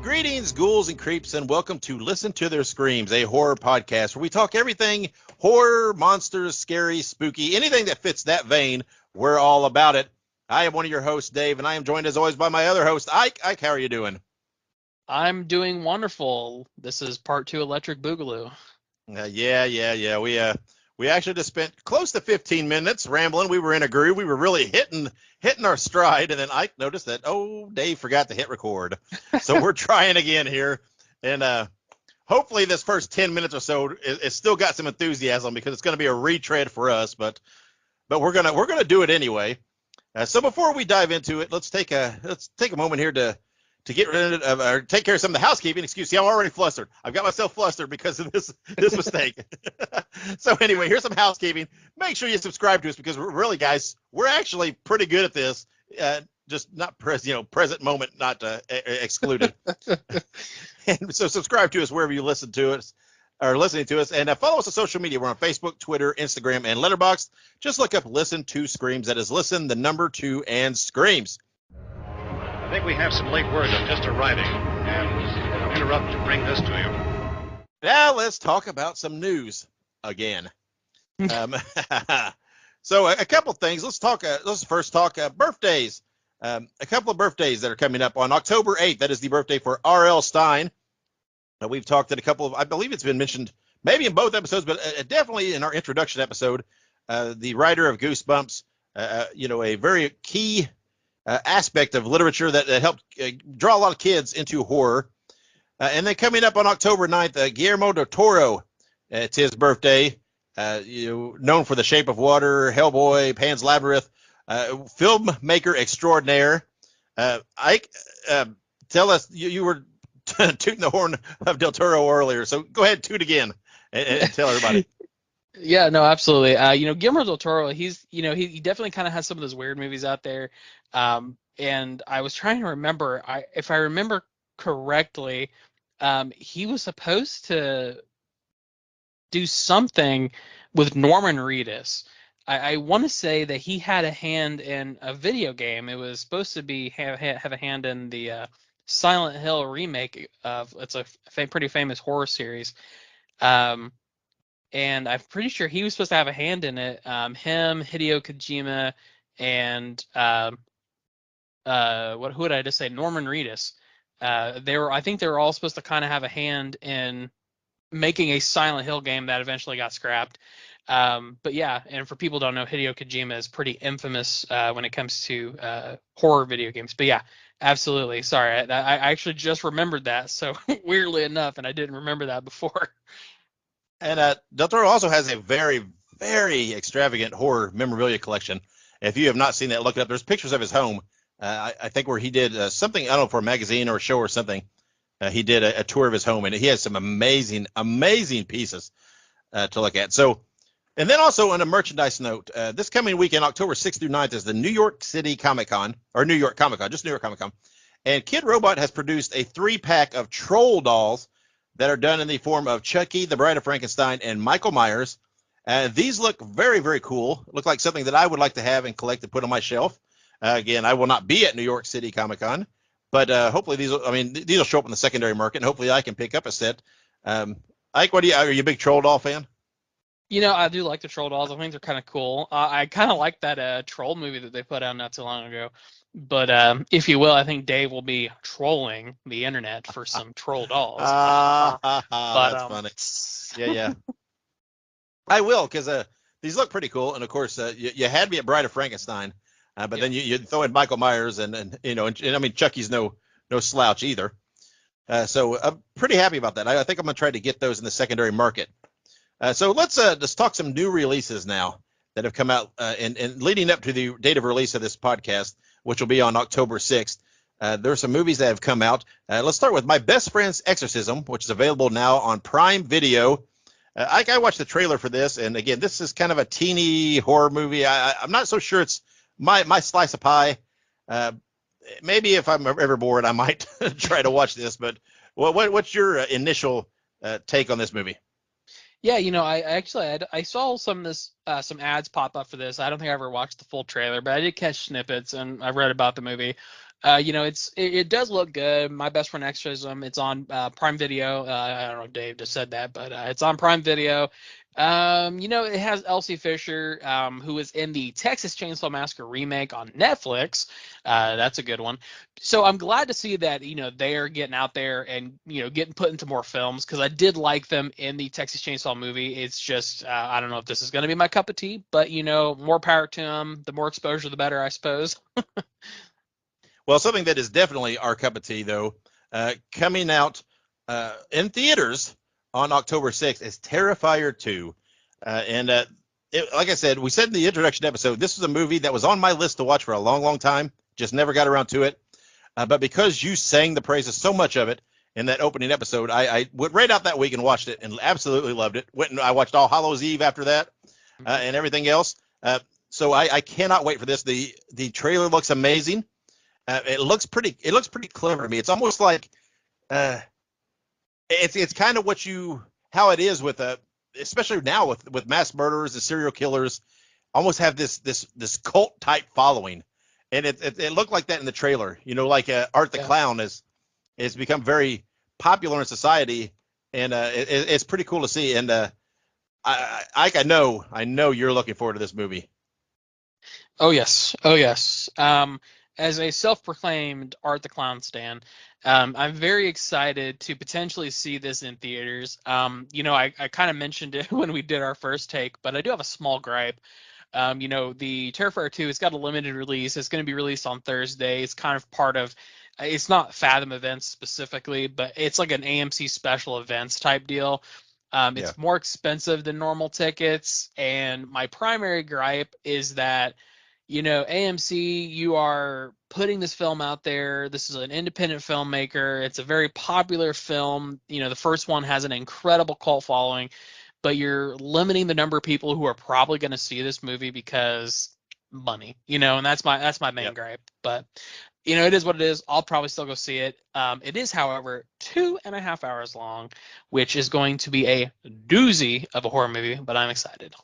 Greetings, ghouls and creeps, and welcome to Listen to Their Screams, a horror podcast where we talk everything horror, monsters, scary, spooky, anything that fits that vein, we're all about it. I am one of your hosts, Dave, and I am joined as always by my other host, Ike. Ike, how are you doing? I'm doing wonderful. This is part 2 Electric Boogaloo. Yeah. We actually just spent close to 15 minutes rambling. We were in a groove. We were really hitting our stride, and then Ike noticed that, Dave forgot to hit record. So we're trying again here, and hopefully this first 10 minutes or so it's still got some enthusiasm because it's going to be a retread for us, but we're gonna do it anyway. So before we dive into it, let's take a moment here to get rid of or take care of some of the housekeeping. Excuse me, I'm already flustered. I've got myself flustered because of this mistake. So anyway, here's some housekeeping. Make sure you subscribe to us because really, guys, we're actually pretty good at this. Just not present moment not excluded. And so subscribe to us wherever you listen to us or listening to us, and follow us on social media. We're on Facebook, Twitter, Instagram, and Letterboxd. Just look up Listen to Screams. That is Listen, the number 2, and Screams. I think we have some late word that's just arriving, and I'll interrupt to bring this to you. Now let's talk about some news again. So a couple things. Let's first talk birthdays. A couple of birthdays that are coming up on October 8th. That is the birthday for R.L. Stine. We've talked at a couple of, I believe it's been mentioned maybe in both episodes, but definitely in our introduction episode. The writer of Goosebumps, a very key aspect of literature that helped draw a lot of kids into horror. And then coming up on October 9th, Guillermo del Toro. It's his birthday. Known for The Shape of Water, Hellboy, Pan's Labyrinth, filmmaker extraordinaire. Ike, tell us, you were tooting the horn of del Toro earlier, so go ahead, toot again and tell everybody. Yeah, no, absolutely. Guillermo del Toro, he's, he definitely kind of has some of those weird movies out there. And I was trying to remember, if I remember correctly, he was supposed to do something with Norman Reedus. I want to say that he had a hand in a video game. It was supposed to be have a hand in the Silent Hill remake of, it's a pretty famous horror series. And I'm pretty sure he was supposed to have a hand in it. Him, Hideo Kojima, and who did I just say? Norman Reedus. I think they were all supposed to kind of have a hand in making a Silent Hill game that eventually got scrapped. But yeah, and for people who don't know, Hideo Kojima is pretty infamous when it comes to horror video games. But yeah, absolutely. Sorry, I actually just remembered that. So weirdly enough, and I didn't remember that before. And del Toro also has a very, very extravagant horror memorabilia collection. If you have not seen that, look it up. There's pictures of his home. I think where he did something, I don't know, for a magazine or a show or something. He did a tour of his home, and he has some amazing, amazing pieces to look at. So, and then also on a merchandise note, this coming weekend, October 6th through 9th, is the New York City Comic Con, or New York Comic Con, just New York Comic Con. And Kid Robot has produced a 3-pack of troll dolls that are done in the form of Chucky, the Bride of Frankenstein, and Michael Myers. These look very, very cool. Look like something that I would like to have and collect and put on my shelf. Again, I will not be at New York City Comic Con, but hopefully these will show up in the secondary market, and hopefully I can pick up a set. Ike, are you a big troll doll fan? I do like the troll dolls. I think they're kind of cool. I kind of like that troll movie that they put out not too long ago. But if you will, I think Dave will be trolling the internet for some troll dolls. That's funny. Yeah. I will, because these look pretty cool, and of course you had me at Bride of Frankenstein, but then you throw in Michael Myers, and Chucky's no slouch either. So I'm pretty happy about that. I think I'm gonna try to get those in the secondary market. So let's just talk some new releases now that have come out and leading up to the date of release of this podcast, which will be on October 6th. There are some movies that have come out. Let's start with My Best Friend's Exorcism, which is available now on Prime Video. I watched the trailer for this, and again, this is kind of a teeny horror movie. I'm not so sure it's my slice of pie. Maybe if I'm ever bored, I might try to watch this. But what's your initial take on this movie? Yeah, I saw some ads pop up for this. I don't think I ever watched the full trailer, but I did catch snippets and I read about the movie. It does look good. My best friend extras. It's on Prime Video. I don't know if Dave just said that, but it's on Prime Video. It has Elsie Fisher, who is in the Texas Chainsaw Massacre remake on Netflix. That's a good one. So I'm glad to see that they are getting out there and getting put into more films, because I did like them in the Texas Chainsaw movie. It's just I don't know if this is going to be my cup of tea, but more power to them. The more exposure, the better, I suppose. Well, something that is definitely our cup of tea, though, coming out in theaters on October 6th is Terrifier 2. Like I said, we said in the introduction episode, this was a movie that was on my list to watch for a long, long time. Just never got around to it. But because you sang the praises so much of it in that opening episode, I went right out that week and watched it and absolutely loved it. Went and I watched All Hallows Eve after that and everything else. So I cannot wait for this. The trailer looks amazing. It looks pretty clever to me. It's almost like it's kind of how it is with especially now with mass murderers and serial killers, almost have this cult type following, and it looked like that in the trailer. Like Art the Clown is become very popular in society, and it's pretty cool to see. And I know you're looking forward to this movie. Oh yes, oh yes. As a self-proclaimed Art the Clown stan, I'm very excited to potentially see this in theaters. I kind of mentioned it when we did our first take, but I do have a small gripe. The Terrifier 2, it's got a limited release. It's going to be released on Thursday. It's kind of part of, it's not Fathom Events specifically, but it's like an AMC special events type deal. It's more expensive than normal tickets, and my primary gripe is that AMC, you are putting this film out there. This is an independent filmmaker. It's a very popular film. The first one has an incredible cult following, but you're limiting the number of people who are probably going to see this movie because money, and that's my main gripe. But it is what it is. I'll probably still go see it. It is, however, 2.5 hours long, which is going to be a doozy of a horror movie, but I'm excited.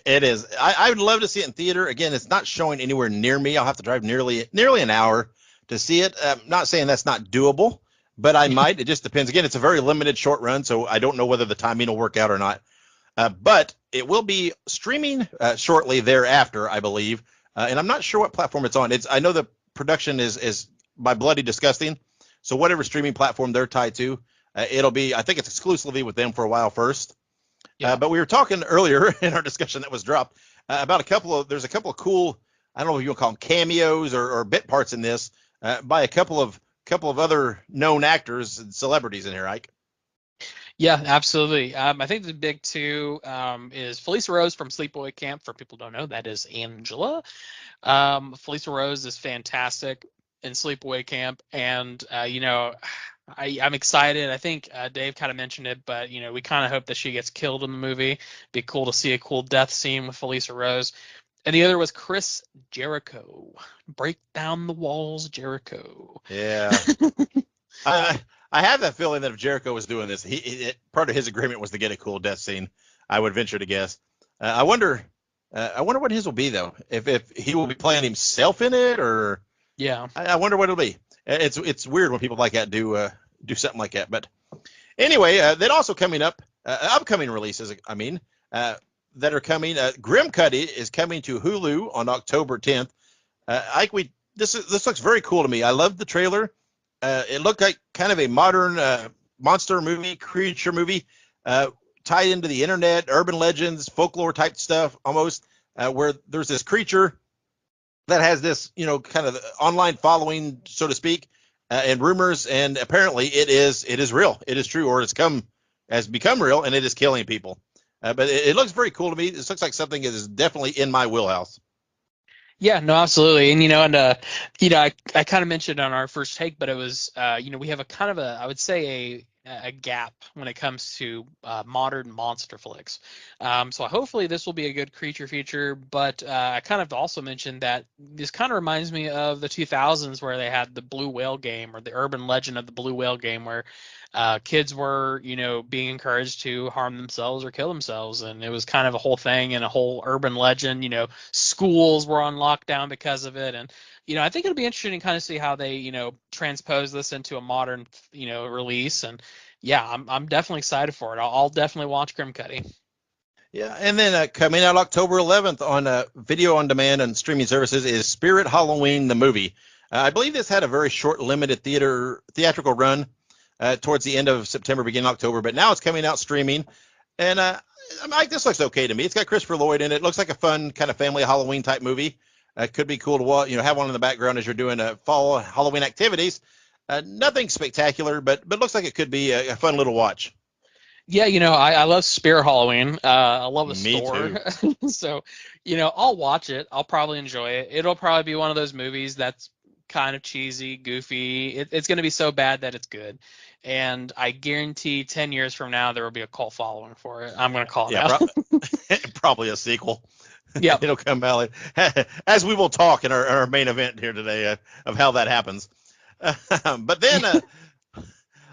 It is. I would love to see it in theater. Again, it's not showing anywhere near me. I'll have to drive nearly an hour to see it. Not saying that's not doable, but I might. It just depends. Again, it's a very limited short run, so I don't know whether the timing will work out or not. But it will be streaming shortly thereafter, I believe. And I'm not sure what platform it's on. I know the production is by Bloody Disgusting, so whatever streaming platform they're tied to, it'll be. I think it's exclusively with them for a while first. Yeah. But we were talking earlier in our discussion that was dropped about there's a couple of cool, I don't know if you want to call them cameos or bit parts in this by a couple of other known actors and celebrities in here, Ike. Yeah, absolutely. I think the big two is Felissa Rose from Sleepaway Camp. For people who don't know, that is Angela. Felissa Rose is fantastic in Sleepaway Camp, and I'm excited. I think Dave kind of mentioned it, but we kind of hope that she gets killed in the movie. Be cool to see a cool death scene with Felissa Rose. And the other was Chris Jericho. Break down the walls, Jericho. Yeah. I have that feeling that if Jericho was doing this, part of his agreement was to get a cool death scene. I would venture to guess. I wonder what his will be though. If he will be playing himself in it, or I wonder what it'll be. It's weird when people like that do something like that. But anyway, then also coming up, upcoming releases, that are coming. Grim Cuddy is coming to Hulu on October 10th. Ike, this looks very cool to me. I love the trailer. It looked like kind of a modern monster movie, creature movie, tied into the internet, urban legends, folklore type stuff, almost, where there's this creature that has this, kind of online following, so to speak, and rumors, and apparently it is real. It is true, or has become real, and it is killing people. But it looks very cool to me. This looks like something that is definitely in my wheelhouse. Yeah, no, absolutely. And, I kind of mentioned on our first take, but it was, we have a kind of I would say a gap when it comes to modern monster flicks. So hopefully this will be a good creature feature, but I kind of also mentioned that this kind of reminds me of the 2000s where they had the Blue Whale game, or the urban legend of the Blue Whale game, where kids were, being encouraged to harm themselves or kill themselves. And it was kind of a whole thing and a whole urban legend. Schools were on lockdown because of it. And, I think it'll be interesting to kind of see how they, transpose this into a modern, release. And yeah, I'm definitely excited for it. I'll definitely watch Grim Cuddy. Yeah, and then coming out October 11th on video on demand and streaming services is Spirit Halloween the movie. I believe this had a very short, limited theatrical run towards the end of September, beginning of October, but now it's coming out streaming. And Mike, this looks okay to me. It's got Christopher Lloyd in it. It looks like a fun kind of family Halloween type movie. Could be cool to watch, have one in the background as you're doing fall Halloween activities. Nothing spectacular, but looks like it could be a fun little watch. Yeah, I love Spirit Halloween. I love the Me store. too. So, I'll watch it. I'll probably enjoy it. It'll probably be one of those movies that's kind of cheesy, goofy. It's going to be so bad that it's good. And I guarantee 10 years from now, there will be a cult following for it. I'm going to call it Yeah, out. probably a sequel. Yep. It'll come out as we will talk in our main event here today of how that happens. But then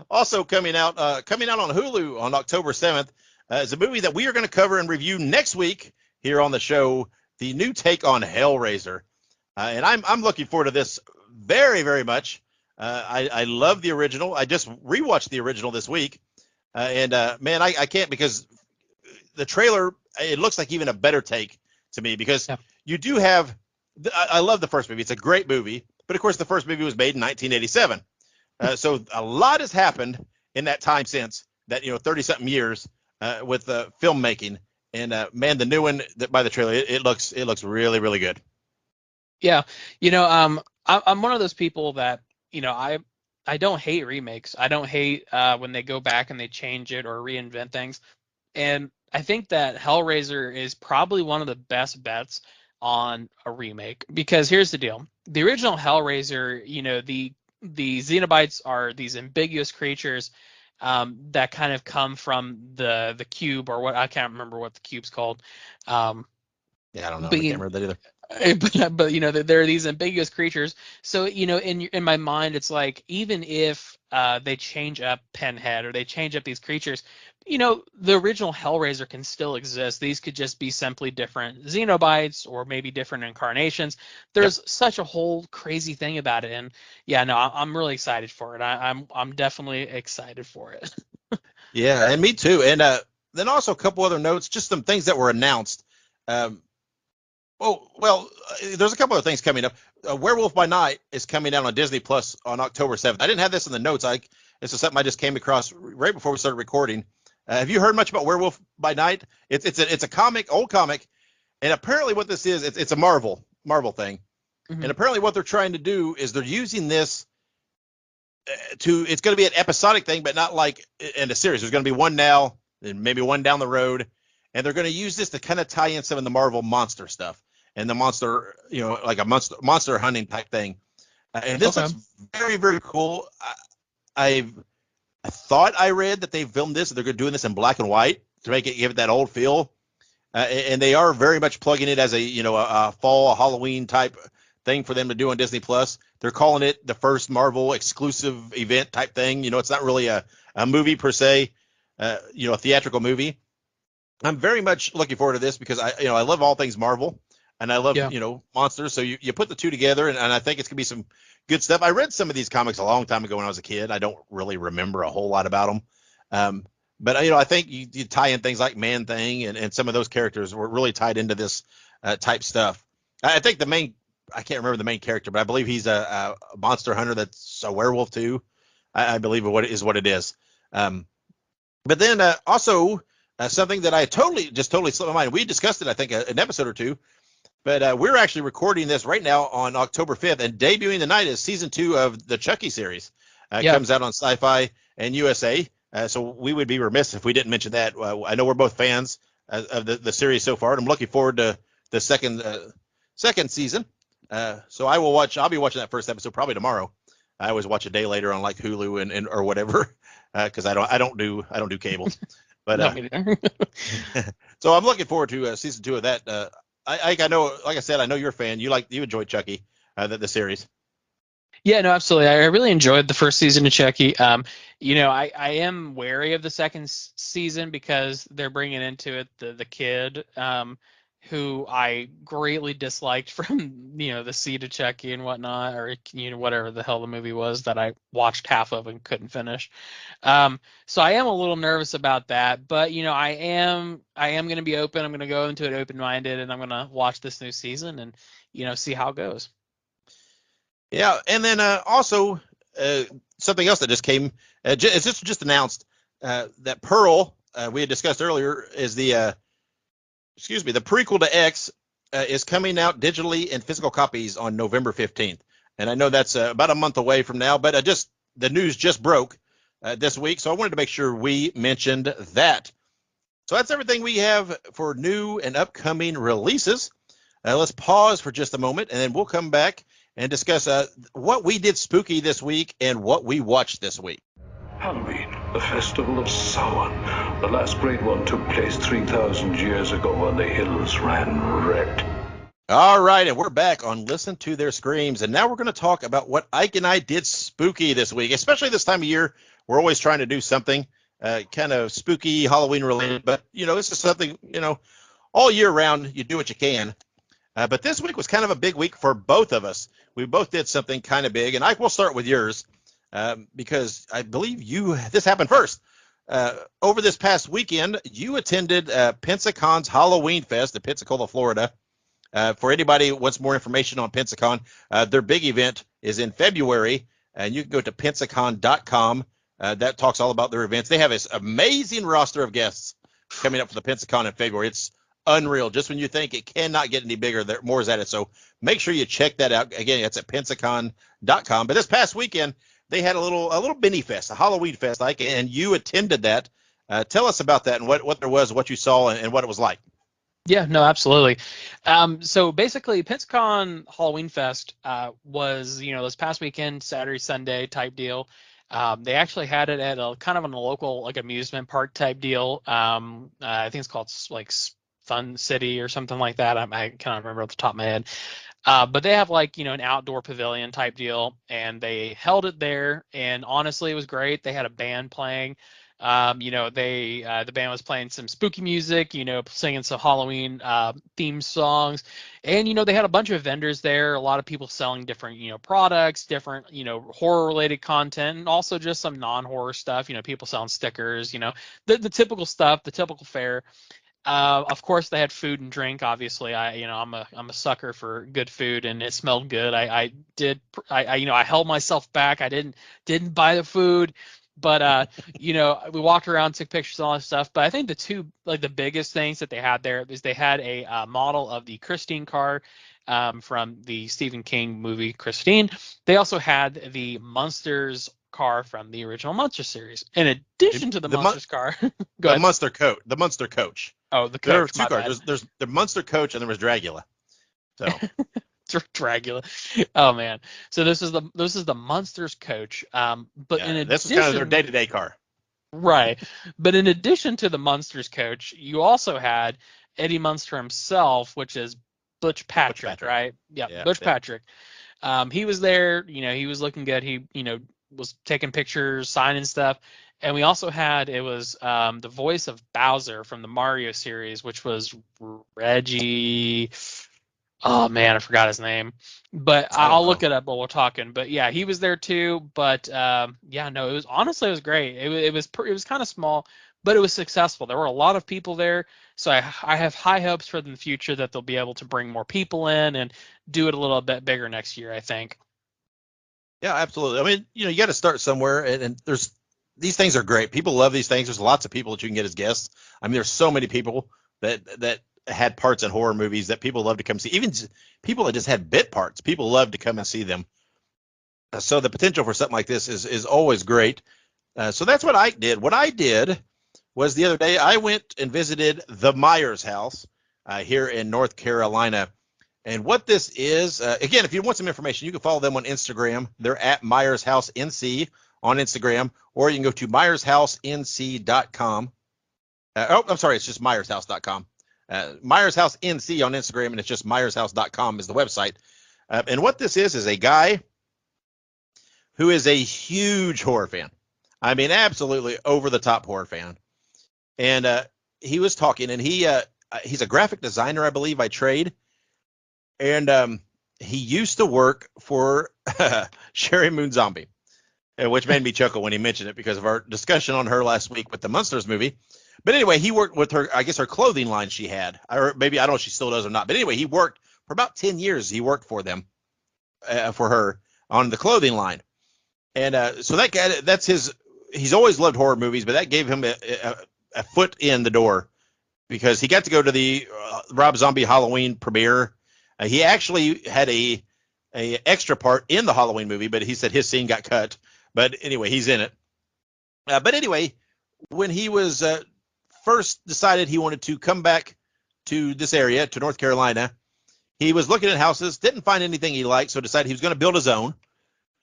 also coming out on Hulu on October 7th is a movie that we are going to cover and review next week here on the show, the new take on Hellraiser. And I'm looking forward to this very, very much. I love the original. I just rewatched the original this week. And man, I can't, because the trailer, it looks like even a better take to me, because you do have, I love the first movie. It's a great movie. But of course, the first movie was made in 1987. So a lot has happened in that time since that, 30 something years with filmmaking. And man, the new one by the trailer, it looks really, really good. Yeah. I'm one of those people that, I don't hate remakes. I don't hate when they go back and they change it or reinvent things. And I think that Hellraiser is probably one of the best bets on a remake, because here's the deal. The original Hellraiser, the Xenobites are these ambiguous creatures that kind of come from the cube, or what, I can't remember what the cube's called. Yeah, I don't know. I But can't remember that either. but there are these ambiguous creatures. So in my mind, it's like, even if they change up Pinhead or they change up these creatures, the original Hellraiser can still exist. These could just be simply different Xenobites or maybe different incarnations. There's such a whole crazy thing about it, and yeah, no, I'm really excited for it. I'm definitely excited for it. Yeah, and me too. And then also a couple other notes, just some things that were announced. There's a couple of things coming up. Werewolf by Night is coming out on Disney Plus on October 7th. I didn't have this in the notes. This is something I just came across right before we started recording. Have you heard much about Werewolf by Night? It's a comic, old comic, and apparently what this is, it's a Marvel thing. Mm-hmm. And apparently what they're trying to do is they're using this it's going to be an episodic thing, but not like in a series. There's going to be one now and maybe one down the road, and they're going to use this to kind of tie in some of the Marvel monster stuff and the monster, like a monster hunting type thing. And this looks very, very cool. I thought I read that they filmed this, and they're doing this in black and white to give it that old feel. And they are very much plugging it as a fall Halloween type thing for them to do on Disney Plus. They're calling it the first Marvel exclusive event type thing. It's not really a movie per se, a theatrical movie. I'm very much looking forward to this because I love all things Marvel, and I love monsters. So you put the two together, and I think it's gonna be some good stuff. I read some of these comics a long time ago when I was a kid. I don't really remember a whole lot about them. But I think you tie in things like Man Thing and some of those characters were really tied into this type stuff. I think I can't remember the main character, but I believe he's a monster hunter that's a werewolf too. I believe what it is. But then also something that I totally slipped my mind. We discussed it, I think, an episode or two. But we're actually recording this right now on October 5th, and debuting tonight is season 2 of the Chucky series. Comes out on Sci-Fi and USA. So we would be remiss if we didn't mention that. I know we're both fans of the series so far, and I'm looking forward to the second season. So I'll be watching that first episode probably tomorrow. I always watch a day later on like Hulu and or whatever, because I don't do cable. But so I'm looking forward to season 2 of that. I know, like I said, I know you're a fan. You enjoyed Chucky, the series. Yeah, no, absolutely. I really enjoyed the first season of Chucky. I am wary of the second season because they're bringing into it the kid. who I greatly disliked from, the Sea to Chucky and whatnot, or, whatever the hell the movie was that I watched half of and couldn't finish. So I am a little nervous about that, but, I am going to be open. I'm going to go into it open-minded, and I'm going to watch this new season and, see how it goes. Yeah, and then also something else that just came, it's just announced that Pearl, we had discussed earlier, is the prequel to X, is coming out digitally in physical copies on November 15th. And I know that's about a month away from now, but the news just broke this week, so I wanted to make sure we mentioned that. So that's everything we have for new and upcoming releases. Let's pause for just a moment, and then we'll come back and discuss what we did spooky this week and what we watched this week. Halloween, the festival of Samhain. The last great one took place 3,000 years ago when the hills ran red. All right, and we're back on Listen to Their Screams, and now we're going to talk about what Ike and I did spooky this week, especially this time of year. We're always trying to do something kind of spooky, Halloween related, but, this is something, all year round, you do what you can. But this week was kind of a big week for both of us. We both did something kind of big, and Ike, we'll start with yours because I believe this happened first. Over this past weekend, you attended Pensacon's Halloween Fest in Pensacola, Florida. For anybody who wants more information on Pensacon, their big event is in February, and you can go to pensacon.com. That talks all about their events. They have this amazing roster of guests coming up for the Pensacon in February. It's unreal. Just when you think it cannot get any bigger, more is at it. So make sure you check that out. Again, it's at pensacon.com. But this past weekend, they had a little mini fest, a Halloween fest, Ike, and you attended that. Tell us about that and what there was, what you saw, and what it was like. Yeah, no, absolutely. So basically, Pensacon Halloween Fest was, this past weekend, Saturday, Sunday type deal. They actually had it at a kind of a local like amusement park type deal. I think it's called like Fun City or something like that. I cannot remember off the top of my head. But they have like, an outdoor pavilion type deal, and they held it there. And honestly, it was great. They had a band playing. The band was playing some spooky music, singing some Halloween theme songs, and they had a bunch of vendors there, a lot of people selling different products, different horror related content, and also just some non-horror stuff, people selling stickers, the typical stuff, the typical fare. Of course, they had food and drink. Obviously, I'm a sucker for good food, and it smelled good. I held myself back. I didn't buy the food, but we walked around, took pictures, and all that stuff. But I think the biggest things that they had there is they had a model of the Christine car from the Stephen King movie Christine. They also had the Munsters car from the original Munster series. In addition to the Munsters car, go ahead. The Munster Coach. Oh, the coach. There are two cars. There's the Munster Coach, and there was Dragula. So Dragula. Oh man. So this is the Munsters Coach. But in addition, this is kind of their day-to-day car. Right. But in addition to the Munsters Coach, you also had Eddie Munster himself, which is Butch Patrick, right? Yeah, Butch Patrick. He was there. He was looking good. He was taking pictures, signing stuff. And we also had, it was the voice of Bowser from the Mario series, which was Reggie. Oh man, I forgot his name. But I'll look it up while we're talking. But yeah, he was there too. But it was great. It was kind of small, but it was successful. There were a lot of people there, so I have high hopes for the future that they'll be able to bring more people in and do it a little bit bigger next year, I think. Yeah, absolutely. I mean, you got to start somewhere, and these things are great. People love these things. There's lots of people that you can get as guests. I mean, there's so many people that had parts in horror movies that people love to come see. Even people that just had bit parts, people love to come and see them. So the potential for something like this is always great. So that's what Ike did. What I did was the other day I went and visited the Myers house here in North Carolina. And what this is, again, if you want some information, you can follow them on Instagram. They're at Myers House NC on Instagram, or you can go to MyersHouseNC.com. I'm sorry, it's just MyersHouse.com. Myers House NC on Instagram, and it's just MyersHouse.com is the website. And what this is a guy who is a huge horror fan. I mean, absolutely over the top horror fan. And he was talking, and he he's a graphic designer, I believe, by trade, and he used to work for Sherry Moon Zombie, which made me chuckle when he mentioned it because of our discussion on her last week with the Munsters movie. But anyway, he worked with her, I guess, her clothing line she had, or maybe I don't know if she still does or not. But anyway, he worked for about 10 years. He worked for them, for her on the clothing line, and so that guy, that's his. He's always loved horror movies, but that gave him a foot in the door because he got to go to the Rob Zombie Halloween premiere. He actually had a extra part in the Halloween movie, but he said his scene got cut. But anyway, he's in it. But anyway, when he was first decided he wanted to come back to this area, to North Carolina, he was looking at houses, didn't find anything he liked, so decided he was going to build his own.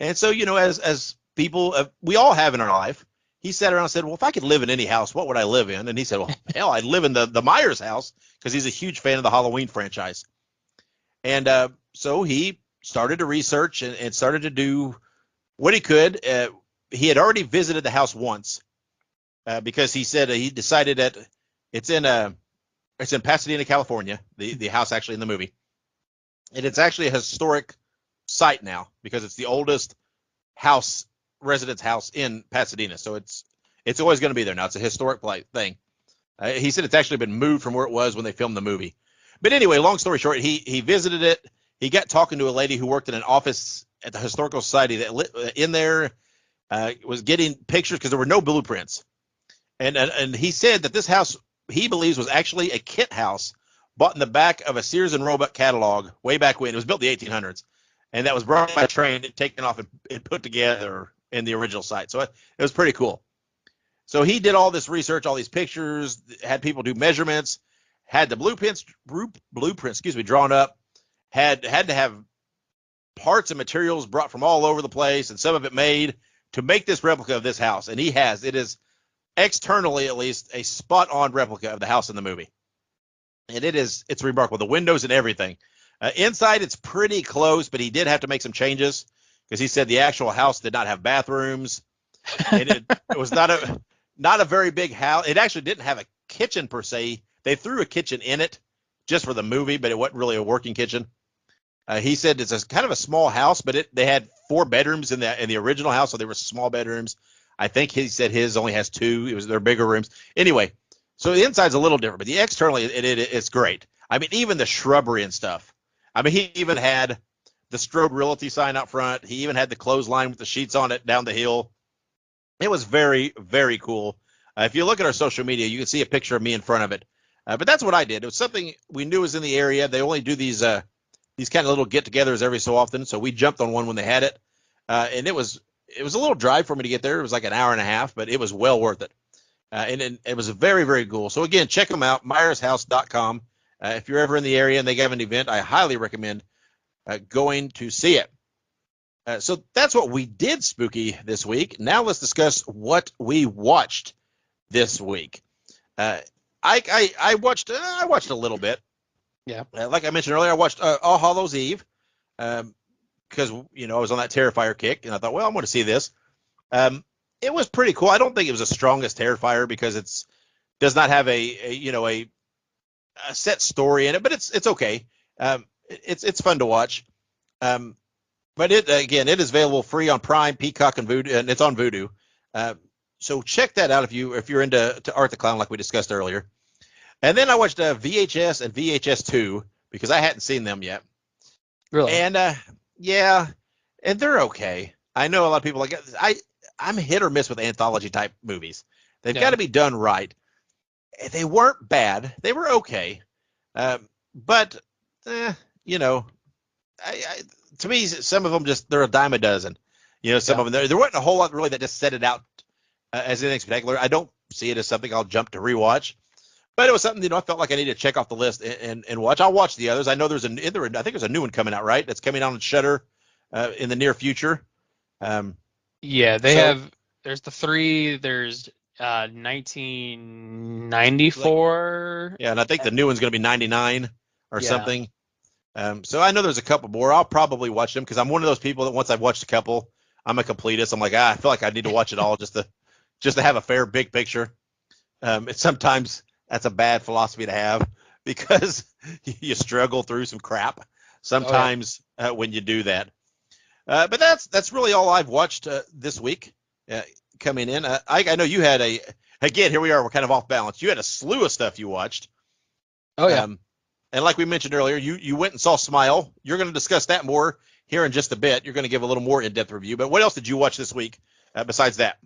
And so, as people, we all have in our life, he sat around and said, well, if I could live in any house, what would I live in? And he said, well, hell, I'd live in the Myers house because he's a huge fan of the Halloween franchise. And so he started to research and started to do what he could. He had already visited the house once because he said he decided that it's in Pasadena, California, the house actually in the movie. And it's actually a historic site now because it's the oldest residence house in Pasadena. So it's always going to be there now. It's a historic thing. He said it's actually been moved from where it was when they filmed the movie. But anyway, long story short, he visited it. He got talking to a lady who worked in an office at the Historical Society that in there was getting pictures because there were no blueprints. And he said that this house, he believes, was actually a kit house bought in the back of a Sears and Roebuck catalog way back when. It was built in the 1800s. And that was brought by train and taken off and put together in the original site. So it was pretty cool. So he did all this research, all these pictures, had people do measurements, had the blueprints, drawn up, had to have parts and materials brought from all over the place and some of it made to make this replica of this house. And it is externally, at least, a spot on replica of the house in the movie. And it's remarkable. The windows and everything. Inside, it's pretty close, but he did have to make some changes because he said the actual house did not have bathrooms. And it was not a very big house. It actually didn't have a kitchen per se. They threw a kitchen in it just for the movie, but it wasn't really a working kitchen. He said it's a kind of a small house, but they had 4 bedrooms in the original house, so they were small bedrooms. I think he said his only has 2. They're bigger rooms. Anyway, so the inside's a little different, but the externally it's great. I mean, even the shrubbery and stuff. I mean, he even had the Strode Realty sign out front. He even had the clothesline with the sheets on it down the hill. It was very, very cool. If you look at our social media, you can see a picture of me in front of it. But that's what I did. It was something we knew was in the area. They only do these kind of little get-togethers every so often, so we jumped on one when they had it. And it was a little drive for me to get there. It was like an hour and a half, but it was well worth it. And it was very, very cool. So again, check them out, myershouse.com. If you're ever in the area and they have an event, I highly recommend going to see it. So that's what we did spooky this week. Now let's discuss what we watched this week. I watched a little bit. Yeah. Like I mentioned earlier, I watched All Hallows Eve because I was on that Terrifier kick, and I thought, well, I'm going to see this. It was pretty cool. I don't think it was the strongest Terrifier because it does not have a set story in it, but it's okay. It's fun to watch. But it is available free on Prime, Peacock, and Vudu, and it's on Vudu. So check that out if you're into Art the Clown like we discussed earlier. And then I watched VHS and VHS 2 because I hadn't seen them yet. Really? And yeah, and they're okay. I know a lot of people I'm hit or miss with anthology type movies. They've got to be done right. They weren't bad. They were okay. But to me, some of them they're a dime a dozen. Some of them there wasn't a whole lot really that just set it out as anything spectacular. I don't see it as something I'll jump to rewatch, but it was something I felt like I needed to check off the list and watch. I'll watch the others. I know I think there's a new one coming out, right? That's coming out on Shudder in the near future. Yeah, they have. There's the 3. There's 1994. Yeah, and I think the new one's going to be 99 or something. So I know there's a couple more. I'll probably watch them because I'm one of those people that once I've watched a couple, I'm a completist. I'm like, I feel like I need to watch it all just to have a fair big picture. Sometimes that's a bad philosophy to have, because you struggle through some crap sometimes when you do that. But that's really all I've watched this week coming in. I know you had again, here we are, we're kind of off balance. You had a slew of stuff you watched. Oh yeah. And like we mentioned earlier, you went and saw Smile. You're going to discuss that more here in just a bit. You're going to give a little more in-depth review. But what else did you watch this week besides that?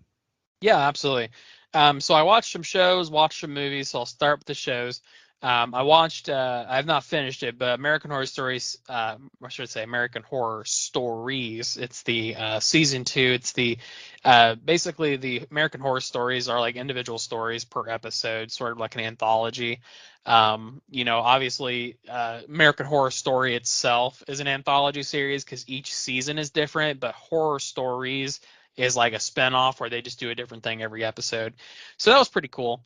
Yeah, absolutely. So I watched some shows, watched some movies. So I'll start with the shows. I watched. I've not finished it, but American Horror Stories. I should say American Horror Stories. It's the season 2. It's the basically the American Horror Stories are like individual stories per episode, sort of like an anthology. Obviously, American Horror Story itself is an anthology series because each season is different, but Horror Stories is like a spinoff where they just do a different thing every episode. So that was pretty cool.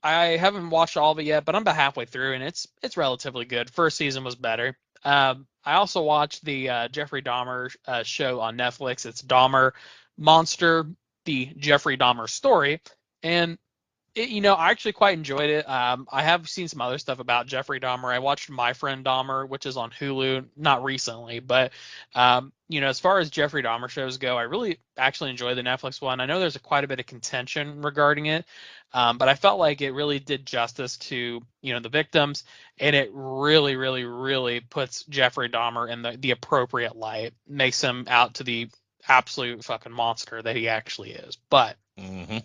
I haven't watched all of it yet, but I'm about halfway through, and it's relatively good. First season was better. I also watched the Jeffrey Dahmer show on Netflix. It's Dahmer Monster, the Jeffrey Dahmer story, and I actually quite enjoyed it. I have seen some other stuff about Jeffrey Dahmer. I watched My Friend Dahmer, which is on Hulu, not recently, but as far as Jeffrey Dahmer shows go, I really actually enjoy the Netflix one. I know there's quite a bit of contention regarding it, but I felt like it really did justice to the victims, and it really, really, really puts Jeffrey Dahmer in the appropriate light, makes him out to the absolute fucking monster that he actually is. But. Mm-hmm.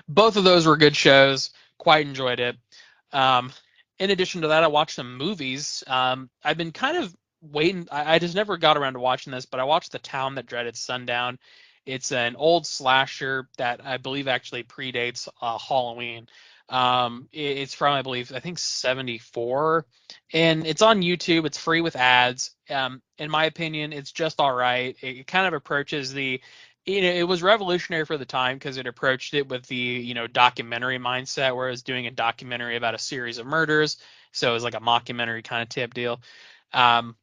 Both of those were good shows. Quite enjoyed it. In addition to that, I watched some movies. I've been kind of waiting. I just never got around to watching this, but I watched The Town That Dreaded Sundown. It's an old slasher that I believe actually predates Halloween. It's from, I think 74, and it's on YouTube. It's free with ads. In my opinion, it's just all right. It kind of approaches it was revolutionary for the time because it approached it with the documentary mindset, where it was doing a documentary about a series of murders. So it was like a mockumentary kind of tip deal. I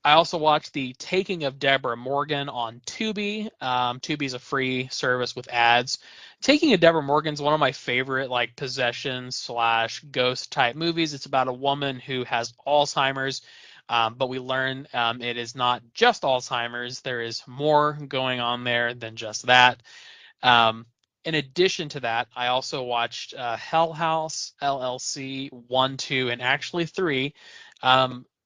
also watched The Taking of Deborah Morgan on Tubi. Tubi's a free service with ads. Taking of Deborah Morgan is one of my favorite like possession / ghost type movies. It's about a woman who has Alzheimer's. But we learn it is not just Alzheimer's. There is more going on there than just that. In addition to that, I also watched Hell House LLC 1, 2, and actually 3.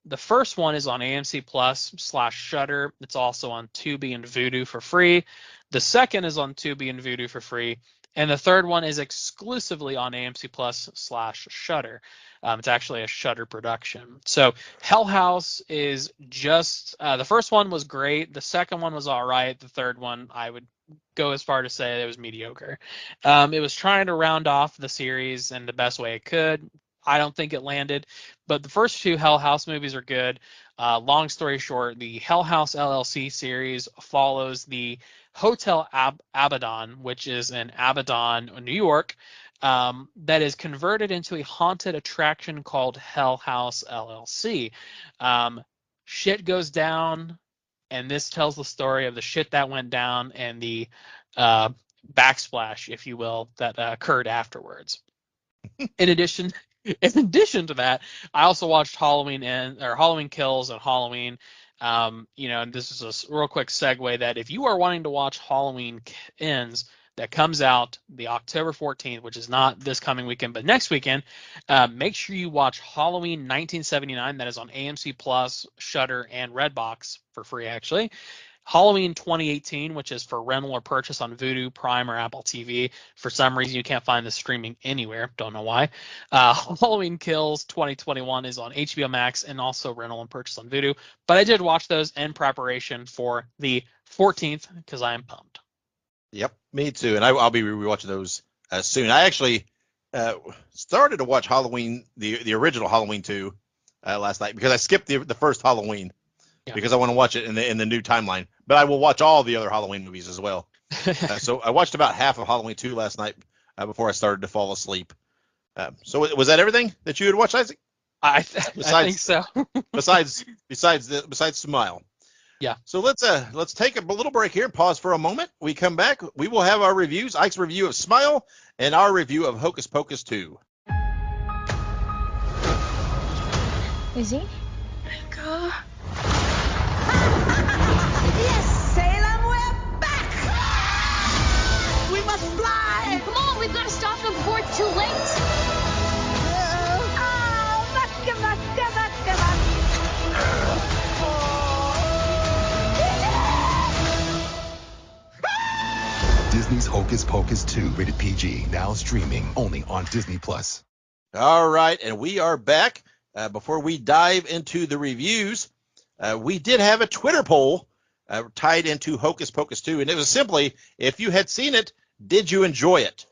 The first one is on AMC Plus / Shudder. It's also on Tubi and Vudu for free. The second is on Tubi and Vudu for free. And the third one is exclusively on AMC Plus / Shudder. It's actually a Shudder production. So Hell House is just the first one was great. The second one was all right. The third one, I would go as far to say it was mediocre. It was trying to round off the series in the best way it could. I don't think it landed, but the first 2 Hell House movies are good. Long story short, the Hell House LLC series follows the Hotel Abaddon, which is in Abaddon, New York, that is converted into a haunted attraction called Hell House LLC. Shit goes down, and this tells the story of the shit that went down and the backsplash, if you will, that occurred afterwards. In addition to that, I also watched Halloween Kills and Halloween. And this is a real quick segue that if you are wanting to watch Halloween Ends that comes out the October 14th, which is not this coming weekend, but next weekend, make sure you watch Halloween 1979. That is on AMC Plus, Shudder, and Redbox for free, actually. Halloween 2018, which is for rental or purchase on Vudu, Prime, or Apple TV. For some reason, you can't find this streaming anywhere. Don't know why. Halloween Kills 2021 is on HBO Max and also rental and purchase on Vudu. But I did watch those in preparation for the 14th because I am pumped. Yep, me too. And I'll be rewatching those soon. I actually started to watch Halloween, the original Halloween 2 last night because I skipped the first Halloween. Yeah. Because I want to watch it in the new timeline, but I will watch all the other Halloween movies as well. So I watched about half of Halloween 2 last night before I started to fall asleep. So was that everything that you had watched, Isaac? I think so. besides Smile. Yeah. So let's take a little break here and pause for a moment. We come back. We will have our reviews, Ike's review of Smile and our review of Hocus Pocus 2. Is he? Go. Yes, Salem, we're back! We must fly! Come on, we've got to stop them before it's too late. Bucka, bucka, bucka, bucka. Disney's Hocus Pocus 2, rated PG, now streaming only on Disney+. All right, and we are back. Before we dive into the reviews, we did have a Twitter poll tied into Hocus Pocus 2, and it was simply, if you had seen it, did you enjoy it?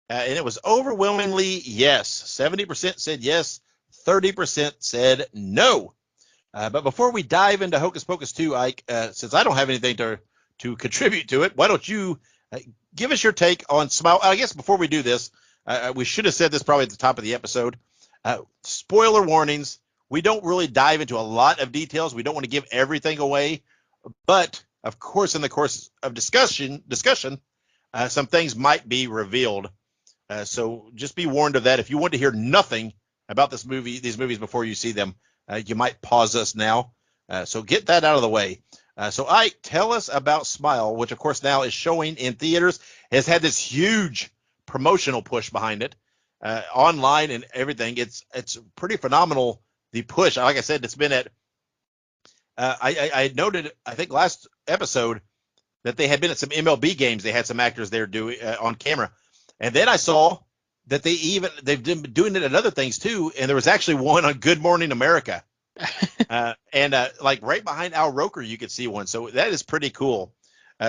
And it was overwhelmingly yes. 70% said yes, 30% said no. But before we dive into Hocus Pocus 2, Ike, since I don't have anything to contribute to it, why don't you give us your take on Smile? I guess before we do this, we should have said this probably at the top of the episode. Spoiler warnings. We don't really dive into a lot of details. We don't want to give everything away. But, of course, in the course of discussion, some things might be revealed. So just be warned of that. If you want to hear nothing about these movies before you see them, you might pause us now. So get that out of the way. So Ike, tell us about Smile, which, of course, now is showing in theaters, has had this huge promotional push behind it, online and everything. It's pretty phenomenal, the push. Like I said, it's been at I noted, I think last episode, that they had been at some MLB games. They had some actors there doing on camera, and then I saw that they've been doing it at other things too. And there was actually one on Good Morning America, and like right behind Al Roker, you could see one. So that is pretty cool.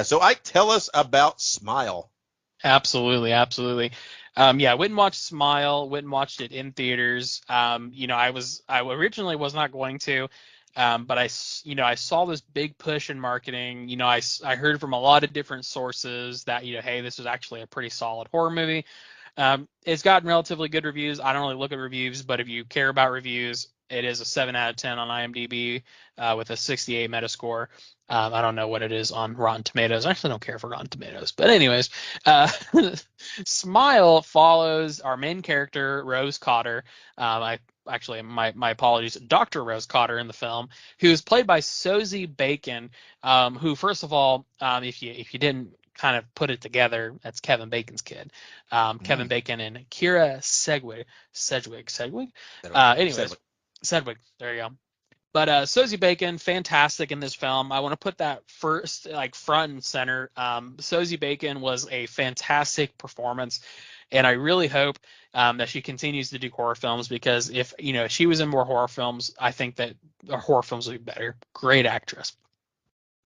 So Ike, tell us about Smile. Absolutely. Yeah, I went and watched Smile, went and watched it in theaters. I originally was not going to, but I saw this big push in marketing. I heard from a lot of different sources that, hey, this is actually a pretty solid horror movie. It's gotten relatively good reviews. I don't really look at reviews, but if you care about reviews, it is a 7 out of 10 on IMDb, with a 68 Metascore. I don't know what it is on Rotten Tomatoes. I actually don't care for Rotten Tomatoes. But anyways, Smile follows our main character, Rose Cotter. My apologies, Dr. Rose Cotter in the film, who is played by Sosie Bacon, who, first of all, if you didn't kind of put it together, that's Kevin Bacon's kid. Kevin Bacon and Kira Sedgwick. Sedgwick. There you go. But Sosie Bacon, fantastic in this film. I want to put that first, like, front and center. Sosie Bacon was a fantastic performance, and I really hope that she continues to do horror films, because if she was in more horror films, I think that our horror films would be better. Great actress.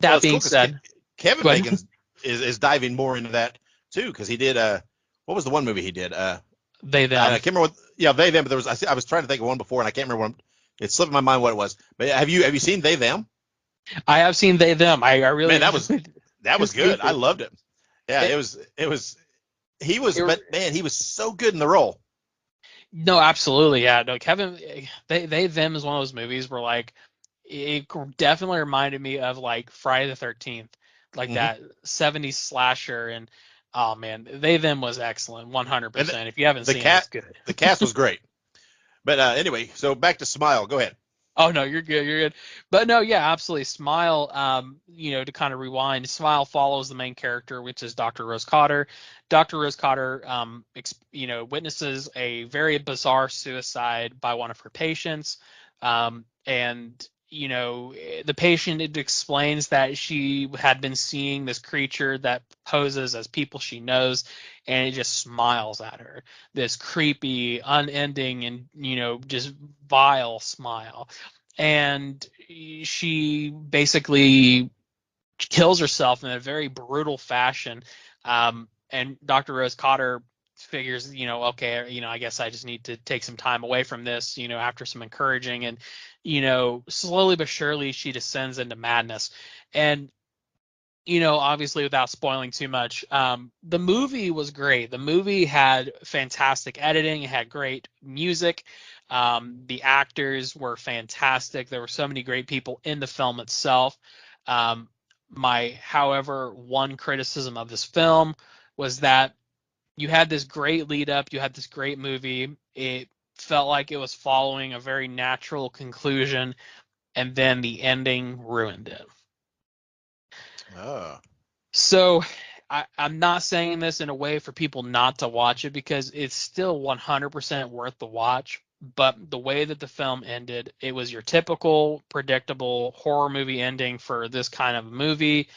That being said, Kevin Bacon is diving more into that too, because he did what was the one movie he did? They Them. I can't remember what. Yeah, They Them. But I was trying to think of one before, and I can't remember it slipped my mind what it was. But have you seen They Them? I have seen They Them. I really, man, that was good. I loved it. Yeah, it was. He was so good in the role. No, absolutely, yeah. No, Kevin, They Them is one of those movies where, like, it definitely reminded me of, like, Friday the 13th, like that 70s slasher, and oh man, They Them was excellent, 100%. If you haven't seen it, it's good. The cast was great. But anyway, so back to Smile. Go ahead. Oh no, you're good. But no, yeah, absolutely. Smile, to kind of rewind, Smile follows the main character, which is Dr. Rose Cotter. Dr. Rose Cotter, witnesses a very bizarre suicide by one of her patients, and the patient, it explains that she had been seeing this creature that poses as people she knows, and it just smiles at her, this creepy, unending, and just vile smile. And she basically kills herself in a very brutal fashion. And Dr. Rose Cotter figures, okay, I guess I just need to take some time away from this, after some encouraging, and slowly but surely she descends into madness. And obviously, without spoiling too much, the movie was great. The movie had fantastic editing. It had great music. The actors were fantastic. There were so many great people in the film itself. However, one criticism of this film was that you had this great lead up. You had this great movie. It felt like it was following a very natural conclusion, and then the ending ruined it. Oh. So I'm not saying this in a way for people not to watch it, because it's still 100% worth the watch. But the way that the film ended, it was your typical, predictable horror movie ending for this kind of movie.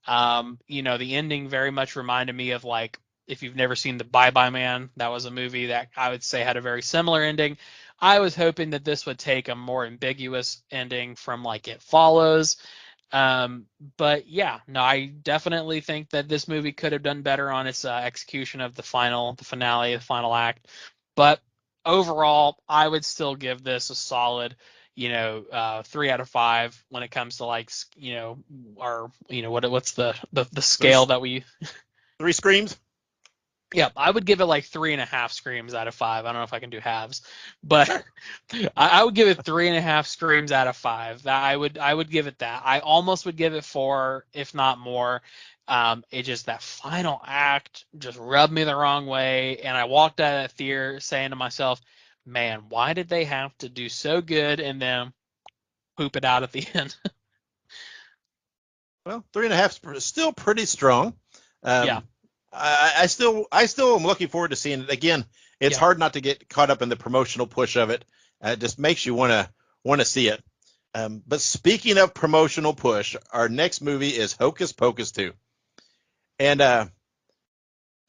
The ending very much reminded me of, like, if you've never seen The Bye Bye Man, that was a movie that I would say had a very similar ending. I was hoping that this would take a more ambiguous ending from, like, It Follows. But yeah, no, I definitely think that this movie could have done better on its execution of the finale, the final act. But overall, I would still give this a solid, 3 out of 5 when it comes to, like, our, what's the scale that we. 3 screams. Yeah, I would give it like 3.5 screams out of 5. I don't know if I can do halves, but I would give it 3.5 screams out of 5. I would give it that. I almost would give it 4, if not more. It just, that final act just rubbed me the wrong way, and I walked out of that theater saying to myself, "Man, why did they have to do so good and then poop it out at the end?" Well, 3.5 is still pretty strong. Yeah. I still am looking forward to seeing it again. It's Yeah. hard not to get caught up in the promotional push of it. It just makes you want to see it. But speaking of promotional push, our next movie is Hocus Pocus 2. And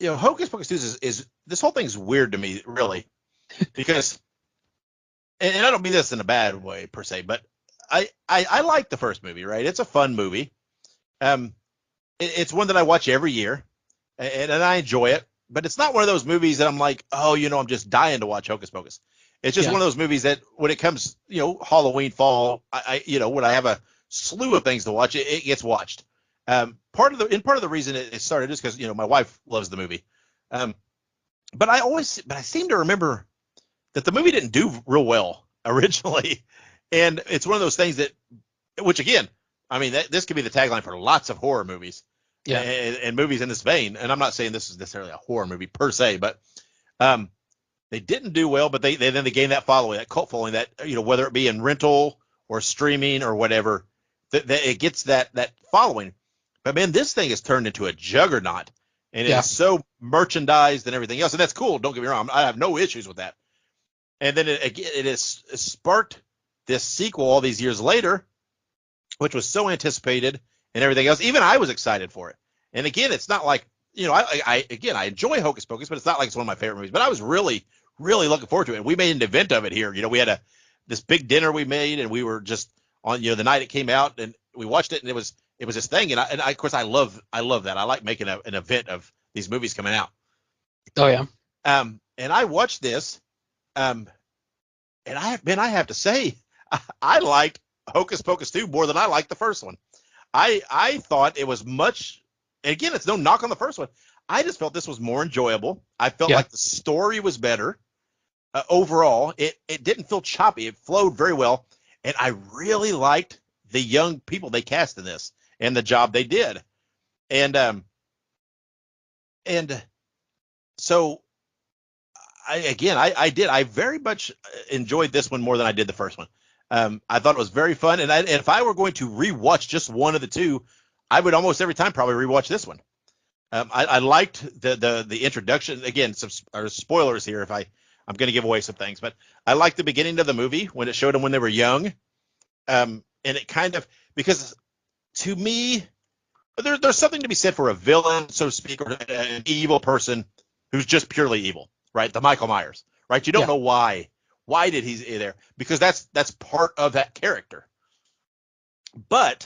Hocus Pocus 2 is this whole thing's weird to me, really, because, and I don't mean this in a bad way per se, but I like the first movie, right? It's a fun movie. It's one that I watch every year, and I enjoy it. But it's not one of those movies that I'm like, oh, I'm just dying to watch Hocus Pocus. It's just Yeah. one of those movies that when it comes, Halloween, fall, when I have a slew of things to watch, it gets watched. Part of the reason it started is because my wife loves the movie. But I seem to remember that the movie didn't do real well originally, and it's one of those things which again, I mean, this could be the tagline for lots of horror movies. Yeah. And movies in this vein. And I'm not saying this is necessarily a horror movie per se, but they didn't do well. But they gained that following, that cult following, that whether it be in rental or streaming or whatever, that it gets that following. But man, this thing has turned into a juggernaut, and Yeah. it's so merchandised and everything else, and that's cool. Don't get me wrong, I have no issues with that. And then it has sparked this sequel all these years later, which was so anticipated and everything else. Even I was excited for it. And again, it's not like, I enjoy Hocus Pocus, but it's not like it's one of my favorite movies. But I was really, really looking forward to it. And we made an event of it here. We had this big dinner we made, and we were just on, the night it came out, and we watched it, and it was this thing. And I of course, I love that. I like making an event of these movies coming out. Oh yeah. And I watched this, and I have to say, I liked Hocus Pocus 2 more than I liked the first one. I thought it was much, and again, it's no knock on the first one. I just felt this was more enjoyable. I felt like the story was better overall. It didn't feel choppy. It flowed very well, and I really liked the young people they cast in this and the job they did. And so I very much enjoyed this one more than I did the first one. I thought it was very fun, and if I were going to rewatch just one of the two, I would almost every time probably rewatch this one. I liked the introduction. Again, some spoilers here if I'm going to give away some things, but I liked the beginning of the movie when it showed them when they were young, and it kind of, because to me, there's something to be said for a villain, so to speak, or an evil person who's just purely evil, right? The Michael Myers, right? You don't know why. Why did he there? Because that's part of that character. But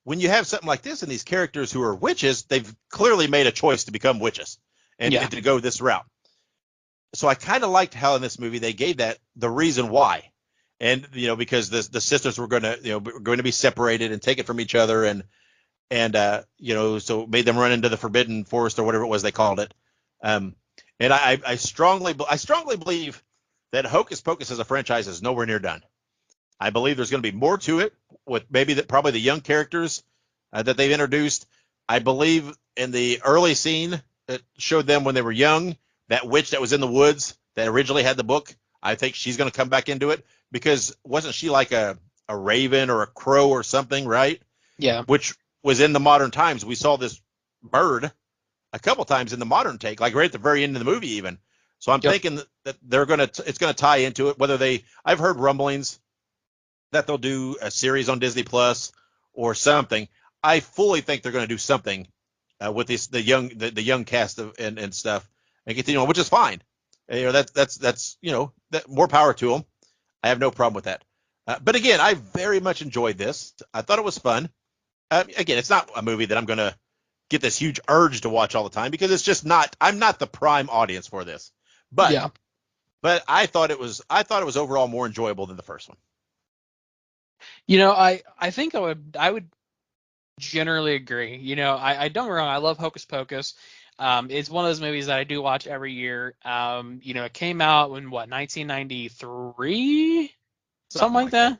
when you have something like this and these characters who are witches, they've clearly made a choice to become witches and to go this route. So I kind of liked how in this movie they gave that the reason why, and because the sisters were going to be separated and taken from each other, and so it made them run into the forbidden forest or whatever it was they called it. And I strongly believe that Hocus Pocus as a franchise is nowhere near done. I believe there's going to be more to it with probably the young characters that they've introduced. I believe in the early scene that showed them when they were young, that witch that was in the woods that originally had the book, I think she's going to come back into it because wasn't she like a raven or a crow or something, right? Yeah. Which was in the modern times. We saw this bird a couple times in the modern take, like right at the very end of the movie even. So I'm thinking that it's going to tie into it. I've heard rumblings that they'll do a series on Disney Plus or something. I fully think they're going to do something with the young cast and stuff and continue on, which is fine. That's that more power to them. I have no problem with that. But again, I very much enjoyed this. I thought it was fun. Again, it's not a movie that I'm going to get this huge urge to watch all the time because it's just not. I'm not the prime audience for this. But I thought it was overall more enjoyable than the first one. I think I would generally agree. I don't get me wrong. I love Hocus Pocus. It's one of those movies that I do watch every year. It came out in 1993, something like that.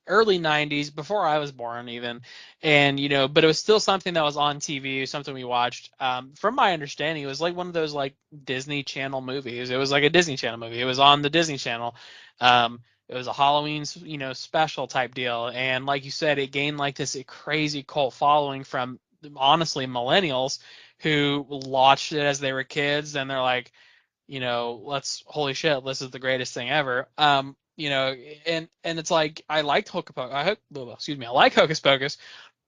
Early 90s, before I was born even. And, but it was still something that was on TV, something we watched. From my understanding, it was like one of those like Disney Channel movies. It was like a Disney Channel movie. It was on the Disney Channel. It was a Halloween, special type deal. And like you said, it gained like this crazy cult following from, honestly, millennials who watched it as they were kids. And they're like, holy shit, this is the greatest thing ever. And it's like I like Hocus Pocus,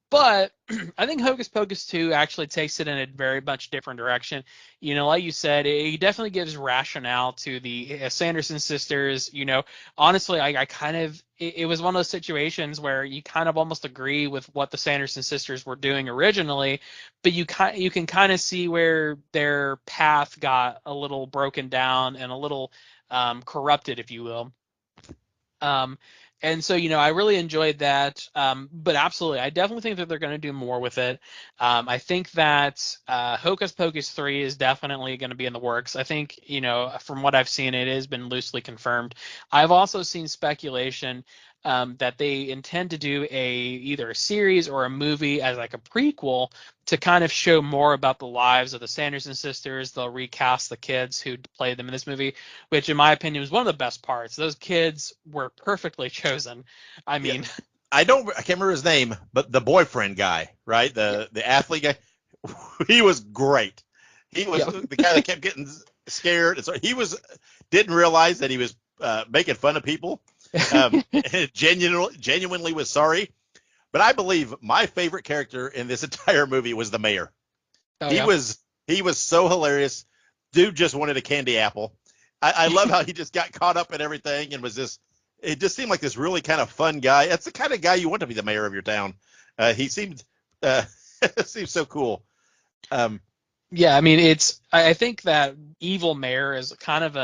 but I think Hocus Pocus 2 actually takes it in a very much different direction. Like you said, it definitely gives rationale to the Sanderson sisters. Honestly, I kind of it was one of those situations where you kind of almost agree with what the Sanderson sisters were doing originally, but you can kind of see where their path got a little broken down and a little corrupted, if you will. And so, I really enjoyed that. But absolutely, I definitely think that they're going to do more with it. I think that Hocus Pocus 3 is definitely going to be in the works. I think, from what I've seen, it has been loosely confirmed. I've also seen speculation that they intend to do either a series or a movie as like a prequel to kind of show more about the lives of the Sanderson sisters. They'll recast the kids who played them in this movie, which in my opinion was one of the best parts. Those kids were perfectly chosen. I mean, I can't remember his name, but the boyfriend guy, right? The athlete guy, he was great. He was the guy that kept getting scared. So didn't realize that he was making fun of people. Genuinely was sorry. But I believe my favorite character in this entire movie was the mayor. He was so hilarious. Dude just wanted a candy apple. I love how he just got caught up in everything and it just seemed like this really kind of fun guy. That's the kind of guy you want to be the mayor of your town. He seemed so cool. Yeah, I mean, I think that evil mayor is kind of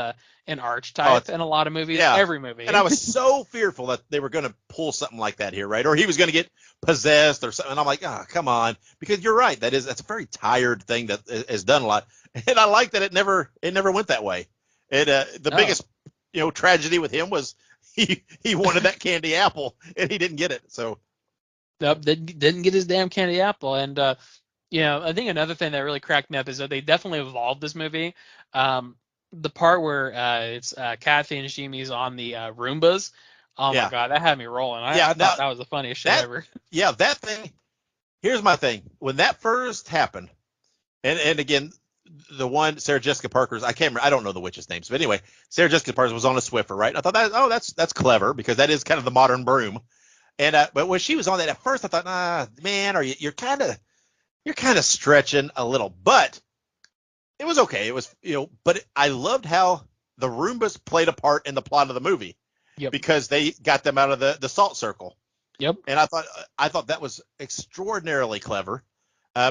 an archetype in a lot of movies, every movie. And I was so fearful that they were going to pull something like that here, right? Or he was going to get possessed or something. And I'm like, oh, come on. Because you're right. That's a very tired thing that is done a lot. And I like that it never went that way. The biggest, tragedy with him was he wanted that candy apple and he didn't get it. So. Nope, didn't get his damn candy apple. And, I think another thing that really cracked me up is that they definitely evolved this movie. The part where it's Kathy and Jimmy's on the Roombas. Oh my God, that had me rolling. I thought that was the funniest shit ever. Yeah, that thing. Here's my thing. When that first happened, and again, the one Sarah Jessica Parker's, I can't remember, I don't know the witch's names, but anyway, Sarah Jessica Parker was on a Swiffer, right? I thought that's clever because that is kind of the modern broom. And but when she was on that at first, I thought, man, you're kind of stretching a little, but it was okay. It was, but I loved how the Roombas played a part in the plot of the movie because they got them out of the salt circle. Yep. And I thought that was extraordinarily clever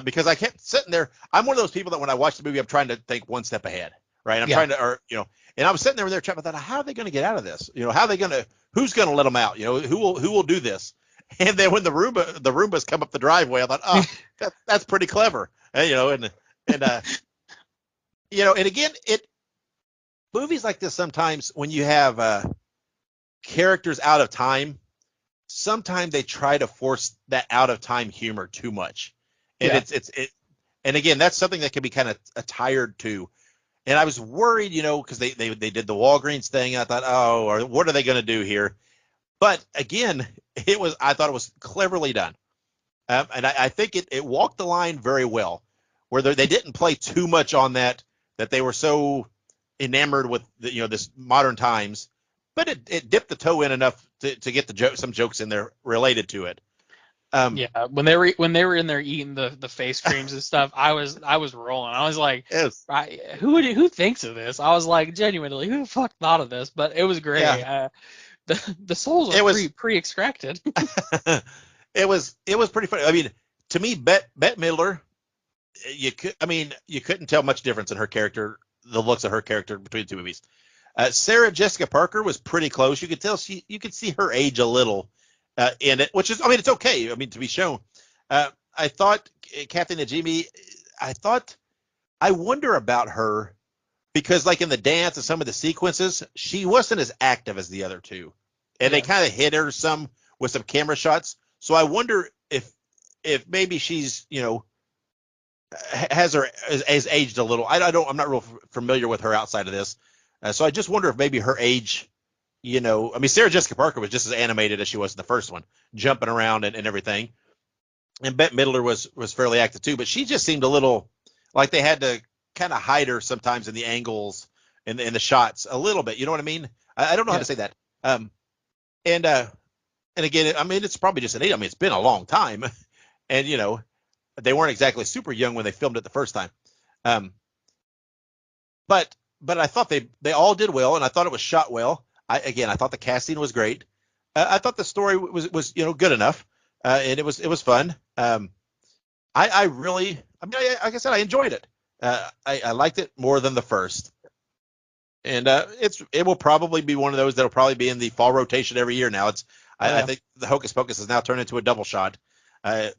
because I kept sitting there. I'm one of those people that when I watch the movie, I'm trying to think one step ahead, right? I'm trying to, and I was sitting there with their chat. I thought, how are they going to get out of this? Who's going to let them out? Who will do this? And then when the Roombas come up the driveway, I thought, that's pretty clever. And again, movies like this sometimes when you have characters out of time, sometimes they try to force that out of time humor too much, and and again, that's something that can be kind of tired too. And I was worried, because they did the Walgreens thing. And I thought, oh, or what are they going to do here? But again, I thought it was cleverly done. And I think it walked the line very well, where they didn't play too much on that they were so enamored with this modern times, but it dipped the toe in enough to get some jokes in there related to it. Yeah, when they were in there eating the face creams and stuff, I was rolling. I was like, Yes. who thinks of this? I was like, genuinely, who the fuck thought of this? But it was great. Yeah. The souls It are was pre-extracted. it was pretty funny. I mean, to me, Bette Midler, you couldn't tell much difference in her character, the looks of her character between the two movies. Sarah Jessica Parker was pretty close. You could tell you could see her age a little in it, which is, it's okay. I mean, to be shown. I thought Kathy Najimy, I wonder about her because, like in the dance and some of the sequences, she wasn't as active as the other two, and they kind of hit her some with some camera shots. So I wonder if maybe she's has aged a little. I'm not real familiar with her outside of this, so I just wonder if maybe her age. Sarah Jessica Parker was just as animated as she was in the first one, jumping around and everything. And Bette Midler was fairly active too, but she just seemed a little like they had to kind of hide her sometimes in the angles and in the shots a little bit. You know what I mean? I don't know how to say that. And again, it's probably just an age. It's been a long time, and they weren't exactly super young when they filmed it the first time. But I thought they all did well, and I thought it was shot well. I thought the casting was great. I thought the story was good enough, and it was fun. I really, like I said, I enjoyed it. I liked it more than the first, and it will probably be one of those that'll probably be in the fall rotation every year now. I think the Hocus Pocus has now turned into a double shot,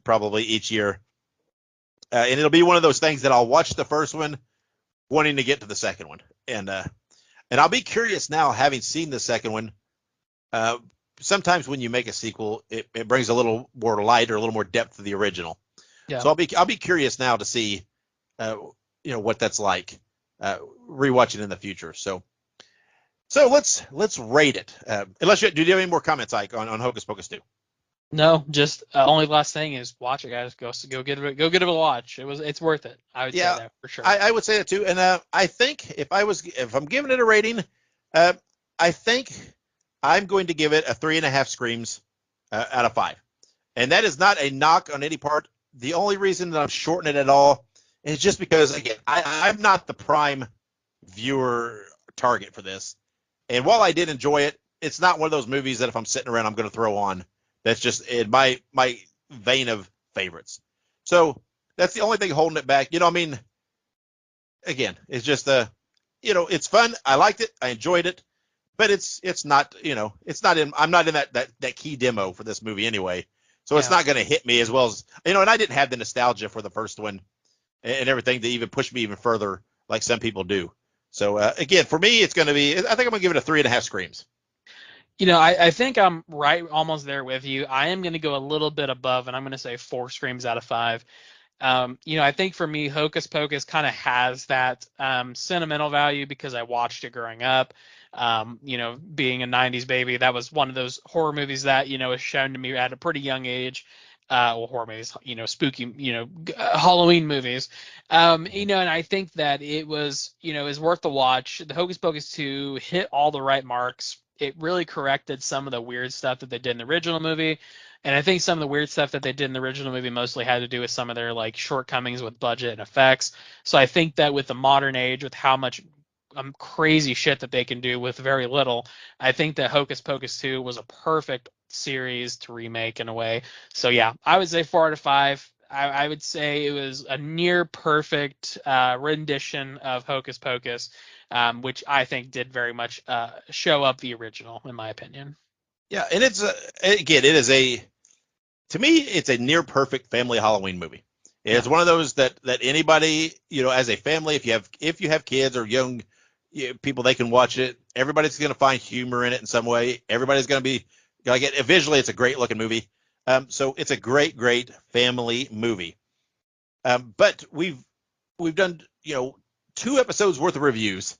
probably each year, and it'll be one of those things that I'll watch the first one, wanting to get to the second one, and I'll be curious now, having seen the second one. Sometimes when you make a sequel, it brings a little more light or a little more depth to the original. Yeah. So I'll be curious now to see, what that's like, rewatching in the future. So let's rate it. Unless do you have any more comments, Ike, on Hocus Pocus 2? No, just only last thing is watch it, guys. Go give it a watch. It's worth it. I would say that for sure. I would say that too. And I think if I'm giving it a rating, I think I'm going to give it a 3.5 screams out of 5. And that is not a knock on any part. The only reason that I'm shortening it at all is just because, again, I'm not the prime viewer target for this. And while I did enjoy it, it's not one of those movies that if I'm sitting around, I'm going to throw on. That's just in my vein of favorites. So that's the only thing holding it back. Again, it's just it's fun. I liked it. I enjoyed it, but it's not, I'm not in that key demo for this movie anyway. So it's not going to hit me as well as, and I didn't have the nostalgia for the first one and everything to even push me even further like some people do. So again, for me, it's going to be, I think I'm going to give it a 3.5 screams. I think I'm right almost there with you. I am going to go a little bit above, and I'm going to say 4 screams out of 5. I think for me, Hocus Pocus kind of has that sentimental value because I watched it growing up. Being a 90s baby, that was one of those horror movies that, was shown to me at a pretty young age. Horror movies, spooky, Halloween movies. And I think that it was, is worth the watch. The Hocus Pocus 2 hit all the right marks. It really corrected some of the weird stuff that they did in the original movie. And I think some of the weird stuff that they did in the original movie mostly had to do with some of their shortcomings with budget and effects. So I think that with the modern age, with how much crazy shit that they can do with very little, I think that Hocus Pocus 2 was a perfect series to remake in a way. So yeah, I would say 4 out of 5. I would say it was a near perfect rendition of Hocus Pocus, which I think did very much show up the original, in my opinion. Yeah, and it's to me, it's a near perfect family Halloween movie. It's one of those that anybody, as a family, if you have kids or young people, they can watch it. Everybody's going to find humor in it in some way. Everybody's going to be visually, it's a great looking movie. So it's a great family movie. But we've done, 2 episodes worth of reviews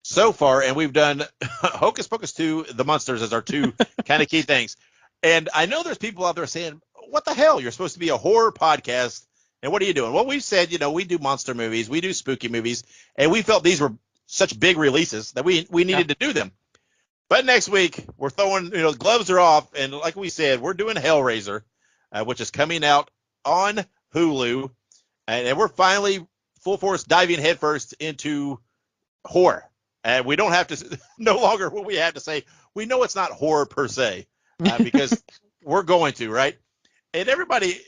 so far, and we've done Hocus Pocus 2, The Monsters as our 2 kind of key things. And I know there's people out there saying, what the hell? You're supposed to be a horror podcast, and what are you doing? Well, we've said, we do monster movies, we do spooky movies, and we felt these were such big releases that we needed to do them. But next week, we're throwing, gloves are off, and like we said, we're doing Hellraiser, which is coming out on Hulu, and we're finally full force diving headfirst into horror. And we don't have to, no longer will we have to say, we know it's not horror per se, because we're going to, right? And everybody,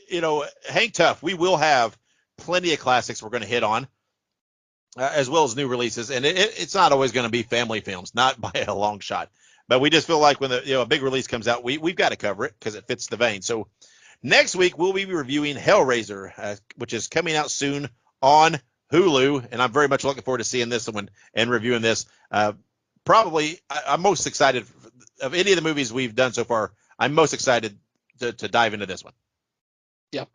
hang tough. We will have plenty of classics we're going to hit on, as well as new releases. And it's not always going to be family films, not by a long shot. But we just feel like when a big release comes out, we've got to cover it because it fits the vein. So next week, we'll be reviewing Hellraiser, which is coming out soon on Hulu, and I'm very much looking forward to seeing this one and reviewing this. Probably, I'm most excited of any of the movies we've done so far. I'm most excited to dive into this one. Yep,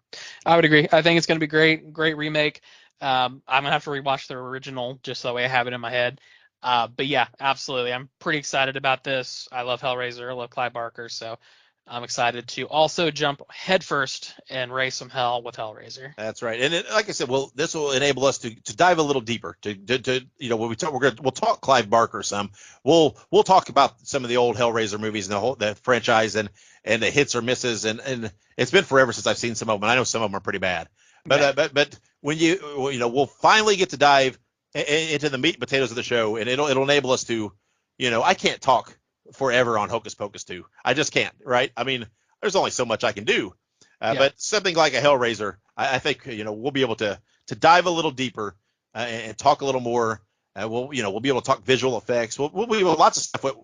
I would agree. I think it's going to be great remake. I'm gonna have to rewatch the original just so that way I have it in my head. But yeah, absolutely, I'm pretty excited about this. I love Hellraiser. I love Clive Barker, so I'm excited to also jump headfirst and raise some hell with Hellraiser. That's right, and like I said, this will enable us to dive a little deeper. When we talk, we'll talk Clive Barker some. We'll talk about some of the old Hellraiser movies and the franchise and the hits or misses, and it's been forever since I've seen some of them. And I know some of them are pretty bad, but when we'll finally get to dive into the meat and potatoes of the show, and it'll enable us to, I can't talk forever on Hocus Pocus 2. I just can't, right? I mean, there's only so much I can do. But something like a Hellraiser, I think, we'll be able to dive a little deeper and talk a little more. We'll be able to talk visual effects. We'll be able to lots of stuff.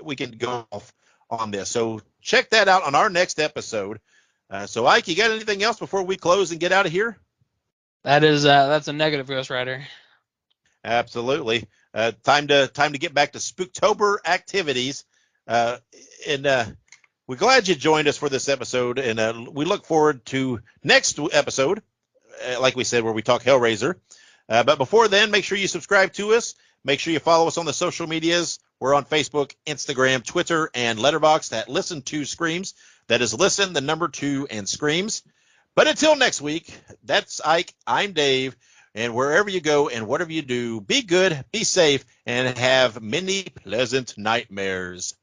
We can go off on this. So check that out on our next episode. So Ike, you got anything else before we close and get out of here? That's a negative, Ghost Rider. Absolutely. Time to get back to Spooktober activities. And we're glad you joined us for this episode, and we look forward to next episode, like we said, where we talk Hellraiser. But before then, make sure you subscribe to us. Make sure you follow us on the social medias. We're on Facebook, Instagram, Twitter, and Letterboxd at Listen to Screams. That is Listen, the number 2, and Screams. But until next week, that's Ike. I'm Dave. And wherever you go and whatever you do, be good, be safe, and have many pleasant nightmares.